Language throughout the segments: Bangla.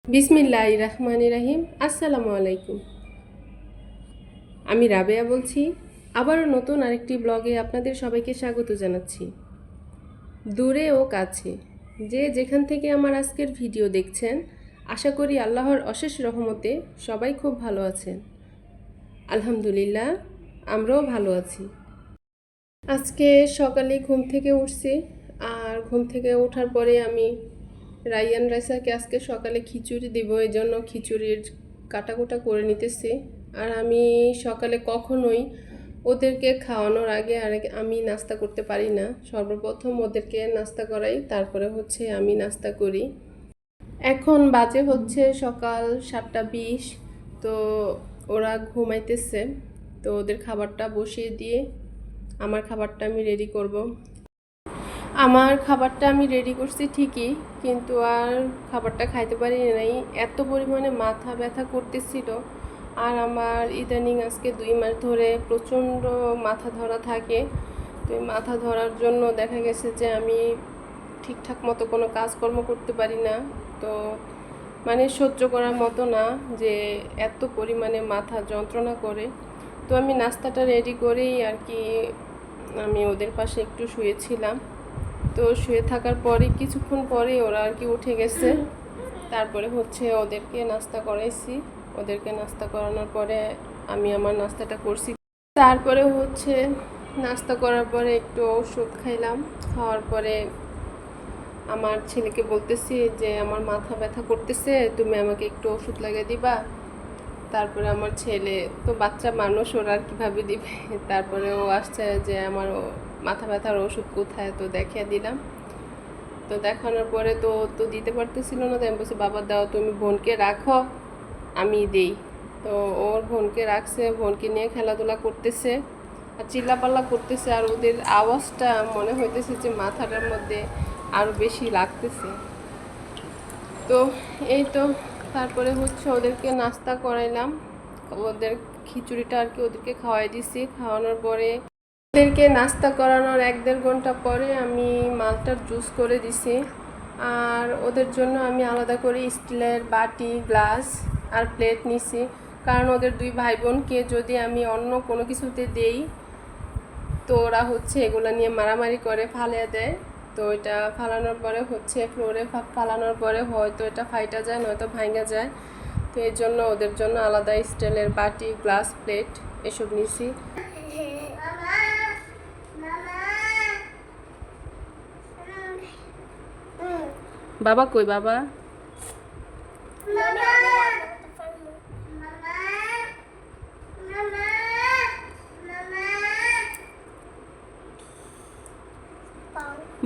বিসমিল্লাহির রহমানির রহিম। আসসালামু আলাইকুম। আমি রাবেয়া বলছি। আবারও নতুন আরেকটি ব্লগে আপনাদের সবাইকে স্বাগত জানাচ্ছি। দূরে ও কাছে যে যেখান থেকে আমার আজকের ভিডিও দেখছেন, আশা করি আল্লাহর অশেষ রহমতে সবাই খুব ভালো আছেন। আলহামদুলিল্লাহ, আমরাও ভালো আছি। আজকে সকালে ঘুম থেকে উঠছি, আর ঘুম থেকে ওঠার পরে আমি রাইয়ান রাইসাকে আজকে সকালে খিচুড়ি দিব, এই জন্য খিচুড়ির কাটাকুটা করে নিতেছি। আর আমি সকালে কখনোই ওদেরকে খাওয়ানোর আগে আমি নাস্তা করতে পারি না। সর্বপ্রথম ওদেরকে নাস্তা করাই, তারপরে আমি নাস্তা করি। এখন বাজে সকাল 7:20। তো ওরা ঘুমাইতেছে, তো ওদের খাবারটা বসিয়ে দিয়ে আমার খাবারটা আমি রেডি করব। আমার খাবারটা আমি রেডি করছি ঠিকই, কিন্তু আর খাবারটা খাইতে পারি নাই, এত পরিমাণে মাথা ব্যথা করতেছিল। আর আমার ইদানিং আজকে 2 মাস ধরে প্রচণ্ড মাথা ধরা থাকে। তো এই মাথা ধরার জন্য দেখা গেছে যে আমি ঠিকঠাক মতো কোনো কাজকর্ম করতে পারি না। তো মানে সহ্য করার মতো না যে এত পরিমাণে মাথা যন্ত্রণা করে। তো আমি নাস্তাটা রেডি করেই আর কি আমি ওদের পাশে একটু শুয়েছিলাম। তো শুয়ে থাকার পরে কিছুক্ষণ পরে ওরা আর কি উঠে গেছে। তারপরে ওদেরকে নাস্তা করাইছি। ওদেরকে নাস্তা করানোর পরে আমি আমার নাস্তাটা করছি। তারপরে নাস্তা করার পরে একটু ওষুধ খাইলাম। খাওয়ার পরে আমার ছেলেকে বলতেছি যে আমার মাথা ব্যথা করতেছে, তুমি আমাকে একটু ওষুধ লাগিয়ে দিবা। তারপরে আমার ছেলে তো বাচ্চা মানুষ, ওরা আর কীভাবে দিবে। তারপরে ও আসছে যে আমার মাথা ব্যথার ওষুধ কোথায়, তো দেখিয়ে দিলাম। তো দেখানোর পরে তো তো দিতে পারতেছিল না, তো আমি বলছি বাবা দাও, তুমি বোনকে রাখো, আমি দেই। তো ওর বোনকে রাখছে, বোনকে নিয়ে খেলাধুলা করতেছে আর চিল্লাপাল্লা করতেছে। আর ওদের আওয়াজটা মনে হইতেছে যে মাথাটার মধ্যে আরও বেশি লাগতেছে। তো এই তো তারপরে ওদেরকে নাস্তা করাইলাম। ওদের খিচুড়িটা আর কি ওদেরকে খাওয়াই দিছি। খাওয়ানোর পরে ওদেরকে নাস্তা করানোর 1-1.5 ঘন্টা পরে আমি মালটার জুস করে দিছি। আর ওদের জন্য আমি আলাদা করে স্টিলের বাটি, গ্লাস আর প্লেট নিছি, কারণ ওদের 2 ভাই বোনকে যদি আমি অন্য কোনো কিছুতে দেই তো ওরা এগুলো নিয়ে মারামারি করে ফালিয়ে দেয়। তো এটা ফালানোর পরে ফ্লোরে ফালানোর পরে হয়তো এটা ফাইটা যায়, নয়তো ভাঙা যায়। তো এই জন্য ওদের জন্য আলাদা স্টিলের বাটি, গ্লাস, প্লেট এসব নিছি। বাবা কই বাবা?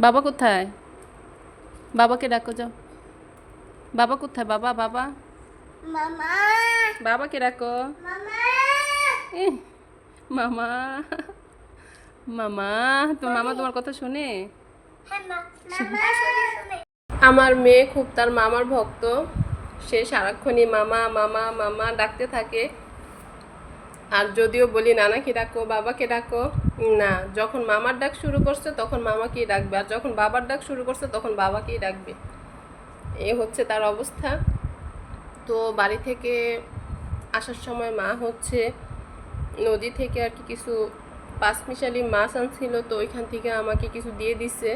বাবা কোথায়? বাবাকে ডাকো যাও। বাবা কোথায়? বাবা বাবা মামা, বাবাকে ডাকো। মামা, মামা, মামা। তো মামা তোমার কথা শুনে? আমার মেয়ে খুব তার মামার ভক্ত। সে সারাক্ষণই মামা মামা মামা ডাকতে থাকে। আর যদিও বলি নানাকে ডাকো, বাবাকে ডাকো, না, যখন মামার ডাক শুরু করছে তখন মামাকেই ডাকবে, আর যখন বাবার ডাক শুরু করছে তখন বাবাকেই ডাকবে। এ তার অবস্থা। তো বাড়ি থেকে আসার সময় মা নদী থেকে আর কি কিছু পাঁচমিশালি মাছ আনছিল, তো ওইখান থেকে আমাকে কিছু দিয়ে দিছে।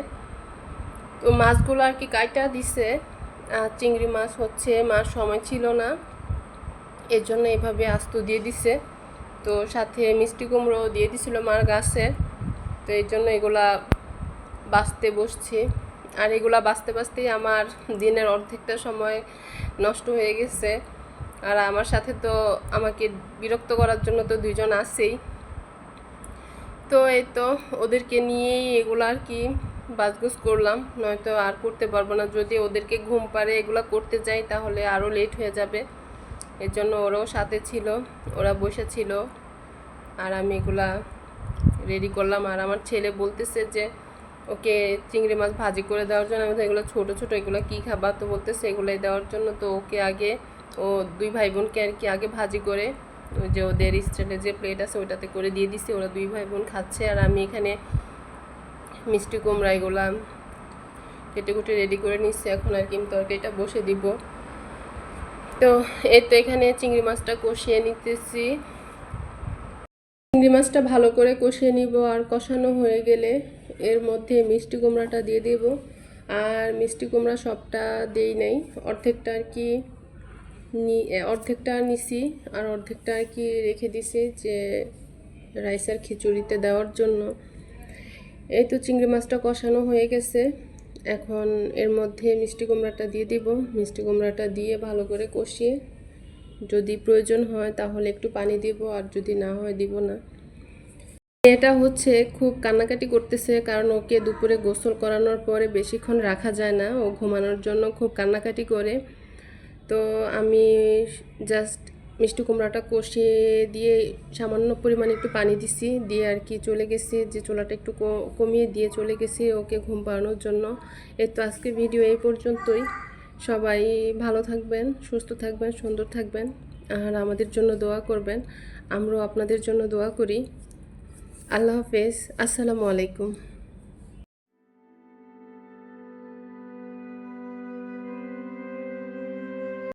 তো মাছগুলো আর কি কাইটা দিছে। চিংড়ি মাছ মার সময় ছিল না, এর জন্য এভাবে আস্ত দিয়ে দিছে। তো সাথে মিষ্টি কুমড়ো দিয়ে দিছিল মার গাছে। তো এই জন্য এগুলা বাছতে বসছি। আর এগুলা বাছতে বাছতেই আমার দিনের অর্ধেকটা সময় নষ্ট হয়ে গেছে। আর আমার সাথে তো আমাকে বিরক্ত করার জন্য তো 2 জন আছেই। তো এই তো ওদেরকে নিয়েই এগুলো আর কি বাজগুজ করলাম, নয়তো আর করতে পারবো না। যদি ওদেরকে ঘুম পাড়ে এগুলা করতে যাই তাহলে আরও লেট হয়ে যাবে। এর জন্য ওরাও সাথে ছিল, ওরা বসেছিল আর আমি এগুলা রেডি করলাম। আর আমার ছেলে বলতেছে যে ওকে চিংড়ি মাছ ভাজি করে দেওয়ার জন্য। আমি এগুলো ছোটো ছোটো, এগুলো কী খাবা? তো বলতেছে এগুলোই দেওয়ার জন্য। তো ওকে আগে ও 2 ভাই বোনকে আর কি আগে ভাজি করে ওই যে ওদের স্টিলের যে প্লেট আছে ওইটাতে করে দিয়ে দিছি। ওরা 2 ভাই বোন খাচ্ছে। আর আমি এখানে মিষ্টি কুমড়া এগুলা কেটে কুটে রেডি করে নিচ্ছি। এখন আর কি তরকারিটা বসে দিব। তো এই তো এখানে চিংড়ি মাছটা কষিয়ে নিতেছি। চিংড়ি মাছটা ভালো করে কষিয়ে নিব, আর কষানো হয়ে গেলে এর মধ্যে মিষ্টি কুমড়াটা দিয়ে দেব। আর মিষ্টি কুমড়া সবটা দেই নাই, অর্ধেকটা আর কি অর্ধেকটা নিছি, আর অর্ধেকটা আর কি রেখে দিছি যে রাইসের খিচুড়িতে দেওয়ার জন্য। এই তো চিংড়ি মাছটা কষানো হয়ে গেছে, এখন এর মধ্যে মিষ্টি কুমড়াটা দিয়ে দিব। মিষ্টি কুমড়াটা দিয়ে ভালো করে কষিয়ে যদি প্রয়োজন হয় তাহলে একটু পানি দিব, আর যদি না হয় দিব না। এটা হচ্ছে খুব কান্নাকাটি করতেছে, কারণ ওকে দুপুরে গোসল করানোর পরে বেশিক্ষণ রাখা যায় না, ও ঘুমানোর জন্য খুব কান্নাকাটি করে। তো আমি জাস্ট মিষ্টি কুমড়াটা কষিয়ে দিয়ে সামান্য পরিমাণে একটু পানি দিছি, দিয়ে আর কি চলে গেছি, যে চুলাটা একটু কমিয়ে দিয়ে চলে গেছি ওকে ঘুম পাড়ানোর জন্য। এই তো আজকে ভিডিও এই পর্যন্তই। সবাই ভালো থাকবেন, সুস্থ থাকবেন, সুন্দর থাকবেন, আর আমাদের জন্য দোয়া করবেন। আমরাও আপনাদের জন্য দোয়া করি। আল্লাহ হাফেজ, আসসালামু আলাইকুম।